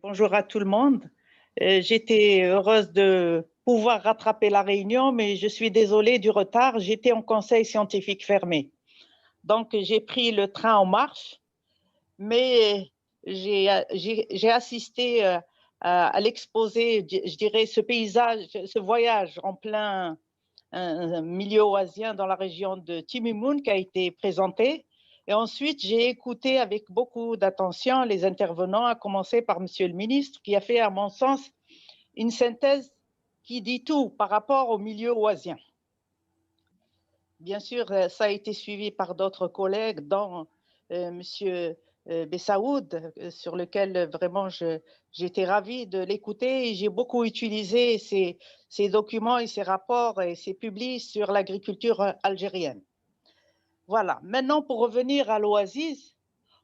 Bonjour à tout le monde. J'étais heureuse de pouvoir rattraper la réunion, mais je suis désolée du retard. J'étais en conseil scientifique fermé. Donc, j'ai pris le train en marche, mais j'ai assisté à l'exposé, je dirais, ce paysage, ce voyage en plein un milieu oasien dans la région de Timimoun qui a été présenté. Et ensuite, j'ai écouté avec beaucoup d'attention les intervenants, à commencer par Monsieur le ministre, qui a fait, à mon sens, une synthèse qui dit tout par rapport au milieu oisien. Bien sûr, ça a été suivi par d'autres collègues, dont Monsieur Bessaoud, sur lequel vraiment j'étais ravie de l'écouter et j'ai beaucoup utilisé ces documents et ces rapports et ces publis sur l'agriculture algérienne. Voilà. Maintenant, pour revenir à l'Oasis,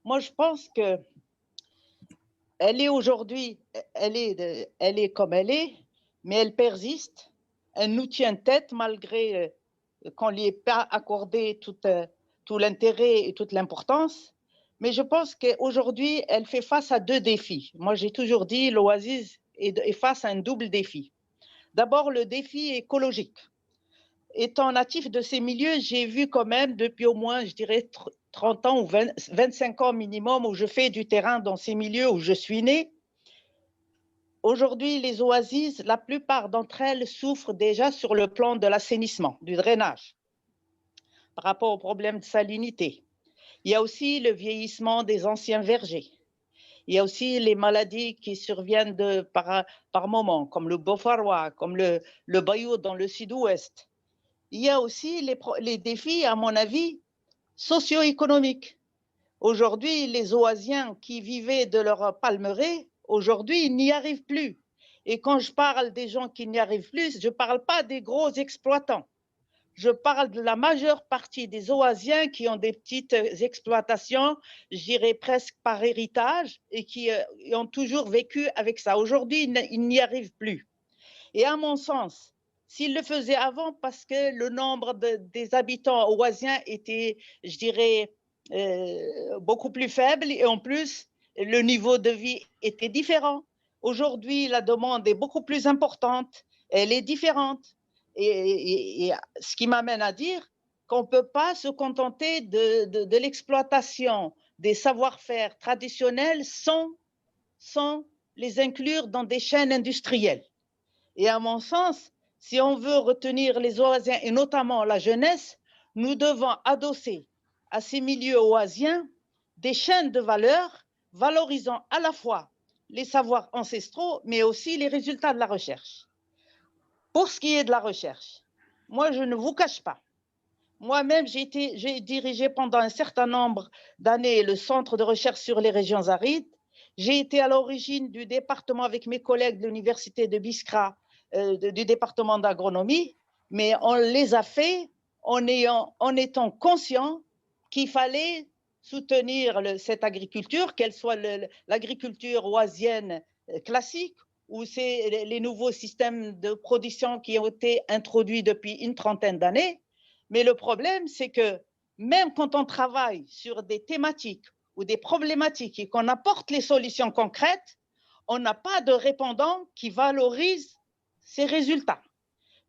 moi, je pense que elle est aujourd'hui, elle est comme elle est, mais elle persiste. Elle nous tient tête malgré qu'on ne lui ait pas accordé tout l'intérêt et toute l'importance. Mais je pense qu'aujourd'hui, elle fait face à deux défis. Moi, j'ai toujours dit l'Oasis est face à un double défi. D'abord, le défi écologique. Étant natif de ces milieux, j'ai vu quand même depuis au moins, je dirais, 30 ans ou 25 ans minimum où je fais du terrain dans ces milieux où je suis né. Aujourd'hui, les oasis, la plupart d'entre elles souffrent déjà sur le plan de l'assainissement, du drainage, par rapport au problème de salinité. Il y a aussi le vieillissement des anciens vergers. Il y a aussi les maladies qui surviennent par moment, comme le Bofarois, comme le Bayou dans le sud-ouest. Il y a aussi les défis, à mon avis, socio-économiques. Aujourd'hui, les Oasiens qui vivaient de leur palmeraie, aujourd'hui, ils n'y arrivent plus. Et quand je parle des gens qui n'y arrivent plus, je ne parle pas des gros exploitants. Je parle de la majeure partie des Oasiens qui ont des petites exploitations, je dirais presque par héritage, et qui ont toujours vécu avec ça. Aujourd'hui, ils n'y arrivent plus. Et à mon sens, s'ils le faisaient avant, parce que le nombre des habitants oasiens était, je dirais, beaucoup plus faible, et en plus, le niveau de vie était différent. Aujourd'hui, la demande est beaucoup plus importante, elle est différente. Et ce qui m'amène à dire qu'on ne peut pas se contenter de l'exploitation des savoir-faire traditionnels sans les inclure dans des chaînes industrielles. Et à mon sens, si on veut retenir les Oasiens et notamment la jeunesse, nous devons adosser à ces milieux oasiens des chaînes de valeur valorisant à la fois les savoirs ancestraux, mais aussi les résultats de la recherche. Pour ce qui est de la recherche, moi, je ne vous cache pas. Moi-même, j'ai dirigé pendant un certain nombre d'années le centre de recherche sur les régions arides. J'ai été à l'origine du département avec mes collègues de l'université de Biskra, du département d'agronomie, mais on les a fait en étant conscients qu'il fallait soutenir cette agriculture, qu'elle soit l'agriculture oasienne classique ou c'est les nouveaux systèmes de production qui ont été introduits depuis une trentaine d'années. Mais le problème, c'est que même quand on travaille sur des thématiques ou des problématiques et qu'on apporte les solutions concrètes, on n'a pas de répondant qui valorise ces résultats.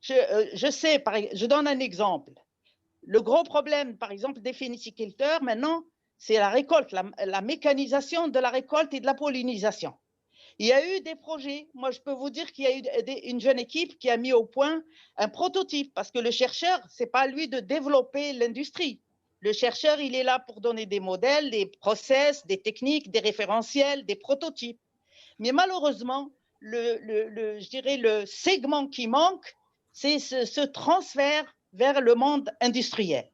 Je donne un exemple. Le gros problème, par exemple, des phéniciculteurs, maintenant, c'est la récolte, la mécanisation de la récolte et de la pollinisation. Il y a eu des projets. Moi, je peux vous dire qu'il y a eu une jeune équipe qui a mis au point un prototype, parce que le chercheur, ce n'est pas à lui de développer l'industrie. Le chercheur, il est là pour donner des modèles, des process, des techniques, des référentiels, des prototypes. Mais malheureusement, je dirais le segment qui manque, c'est ce transfert vers le monde industriel.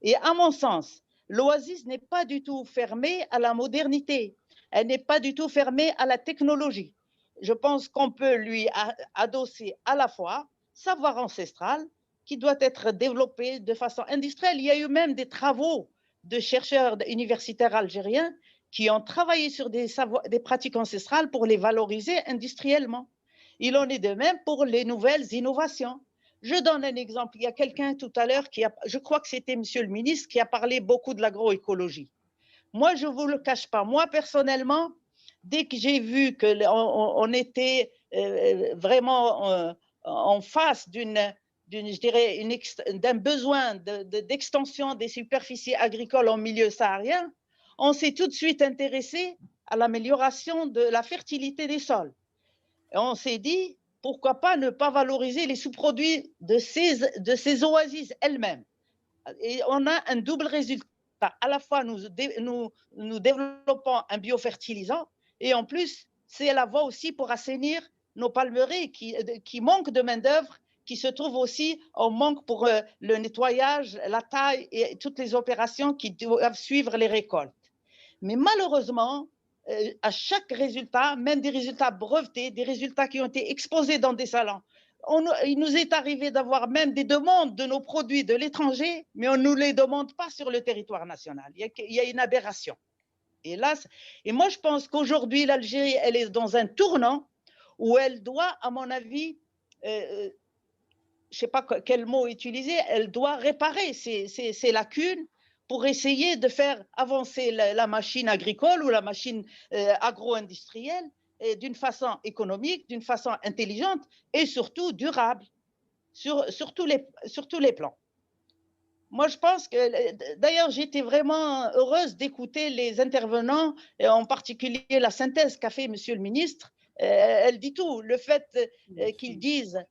Et à mon sens, l'Oasis n'est pas du tout fermée à la modernité. Elle n'est pas du tout fermée à la technologie. Je pense qu'on peut lui adosser à la fois savoir ancestral qui doit être développé de façon industrielle. Il y a eu même des travaux de chercheurs universitaires algériens qui ont travaillé sur des pratiques ancestrales pour les valoriser industriellement. Il en est de même pour les nouvelles innovations. Je donne un exemple. Il y a quelqu'un tout à l'heure je crois que c'était Monsieur le ministre, qui a parlé beaucoup de l'agroécologie. Moi, je ne vous le cache pas. Moi, personnellement, dès que j'ai vu qu'on était vraiment en face je dirais, d'un besoin d'extension des superficies agricoles en milieu saharien, on s'est tout de suite intéressé à l'amélioration de la fertilité des sols. Et on s'est dit, pourquoi pas ne pas valoriser les sous-produits de ces oasis elles-mêmes. Et on a un double résultat. À la fois, nous développons un biofertilisant et en plus, c'est la voie aussi pour assainir nos palmeraies qui manquent de main-d'œuvre, qui se trouvent aussi en manque pour le nettoyage, la taille et toutes les opérations qui doivent suivre les récoltes. Mais malheureusement, à chaque résultat, même des résultats brevetés, des résultats qui ont été exposés dans des salons, il nous est arrivé d'avoir même des demandes de nos produits de l'étranger, mais on ne nous les demande pas sur le territoire national. Il y a une aberration. Et moi, je pense qu'aujourd'hui, l'Algérie, elle est dans un tournant où elle doit, à mon avis, je ne sais pas quel mot utiliser, elle doit réparer ces lacunes pour essayer de faire avancer la machine agricole ou la machine agro-industrielle d'une façon économique, d'une façon intelligente et surtout durable sur tous les plans. Moi, je pense que, d'ailleurs, j'étais vraiment heureuse d'écouter les intervenants, et en particulier la synthèse qu'a fait Monsieur le ministre. Elle dit tout. Le fait qu'ils disent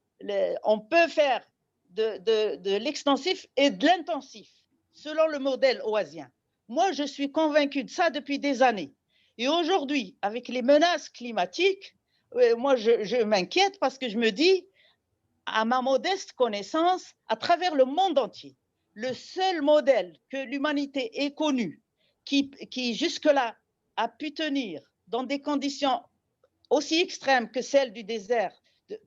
on peut faire de l'extensif et de l'intensif selon le modèle oasien. Moi, je suis convaincue de ça depuis des années. Et aujourd'hui, avec les menaces climatiques, moi, je m'inquiète parce que je me dis, à ma modeste connaissance, à travers le monde entier, le seul modèle que l'humanité ait connu qui jusque-là a pu tenir dans des conditions aussi extrêmes que celles du désert,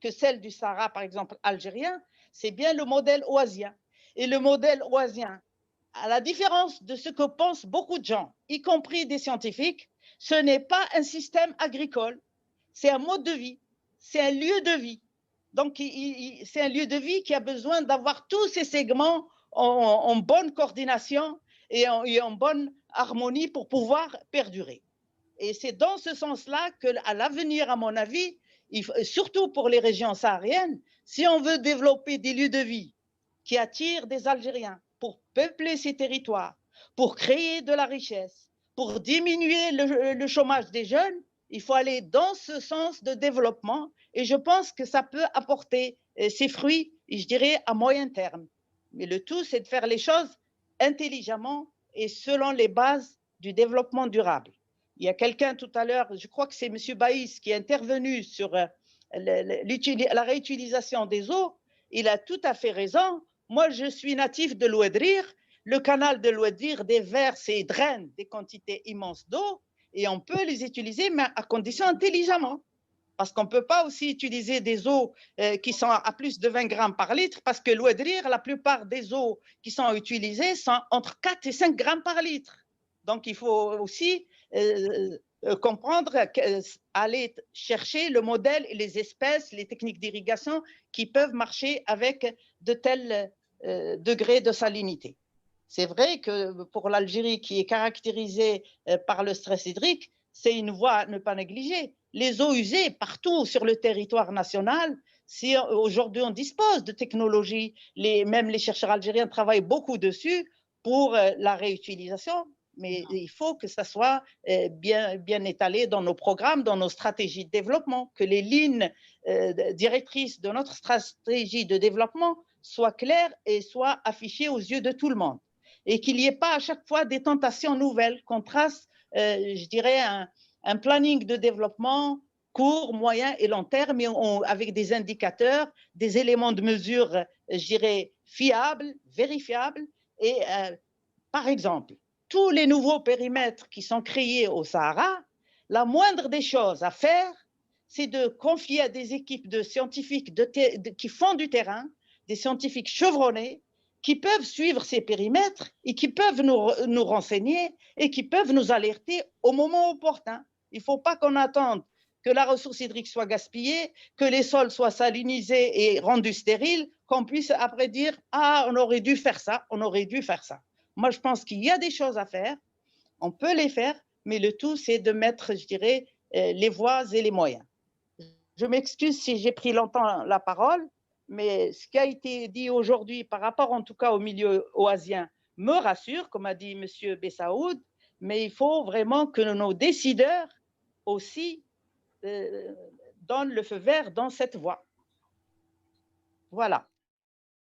que celles du Sahara, par exemple, algérien, c'est bien le modèle oasien. Et le modèle oasien, à la différence de ce que pensent beaucoup de gens, y compris des scientifiques, ce n'est pas un système agricole, c'est un mode de vie, c'est un lieu de vie. Donc, c'est un lieu de vie qui a besoin d'avoir tous ces segments en bonne coordination et en bonne harmonie pour pouvoir perdurer. Et c'est dans ce sens-là qu'à l'avenir, à mon avis, surtout pour les régions sahariennes, si on veut développer des lieux de vie qui attirent des Algériens pour peupler ces territoires, pour créer de la richesse, pour diminuer le chômage des jeunes, il faut aller dans ce sens de développement et je pense que ça peut apporter ses fruits, je dirais, à moyen terme. Mais le tout, c'est de faire les choses intelligemment et selon les bases du développement durable. Il y a quelqu'un tout à l'heure, je crois que c'est M. Baïs, qui est intervenu sur la réutilisation des eaux. Il a tout à fait raison. Moi, je suis natif de l'Ouadrir. Le canal de l'Ouadrir déverse et draine des quantités immenses d'eau et on peut les utiliser, mais à condition intelligemment. Parce qu'on ne peut pas aussi utiliser des eaux qui sont à plus de 20 grammes par litre, parce que l'Ouadrir, la plupart des eaux qui sont utilisées sont entre 4 et 5 grammes par litre. Donc, il faut aussi comprendre, aller chercher le modèle et les espèces, les techniques d'irrigation qui peuvent marcher avec de tels degrés de salinité. C'est vrai que pour l'Algérie, qui est caractérisée par le stress hydrique, c'est une voie à ne pas négliger. Les eaux usées partout sur le territoire national, si aujourd'hui on dispose de technologies, même les chercheurs algériens travaillent beaucoup dessus pour la réutilisation, mais il faut que ça soit bien étalé dans nos programmes, dans nos stratégies de développement, que les lignes directrices de notre stratégie de développement soient claires et soient affichées aux yeux de tout le monde. Et qu'il n'y ait pas à chaque fois des tentations nouvelles, qu'on trace, je dirais, un planning de développement court, moyen et long terme, mais avec des indicateurs, des éléments de mesure, je dirais, fiables, vérifiables. Et par exemple, tous les nouveaux périmètres qui sont créés au Sahara, la moindre des choses à faire, c'est de confier à des équipes de scientifiques qui font du terrain, des scientifiques chevronnés, qui peuvent suivre ces périmètres et qui peuvent nous renseigner et qui peuvent nous alerter au moment opportun. Il ne faut pas qu'on attende que la ressource hydrique soit gaspillée, que les sols soient salinisés et rendus stériles, qu'on puisse après dire « Ah, on aurait dû faire ça, on aurait dû faire ça ». Moi, je pense qu'il y a des choses à faire, on peut les faire, mais le tout, c'est de mettre, je dirais, les voies et les moyens. Je m'excuse si j'ai pris longtemps la parole, mais ce qui a été dit aujourd'hui par rapport en tout cas au milieu oasien me rassure, comme a dit M. Bessaoud, mais il faut vraiment que nos décideurs aussi donnent le feu vert dans cette voie. Voilà.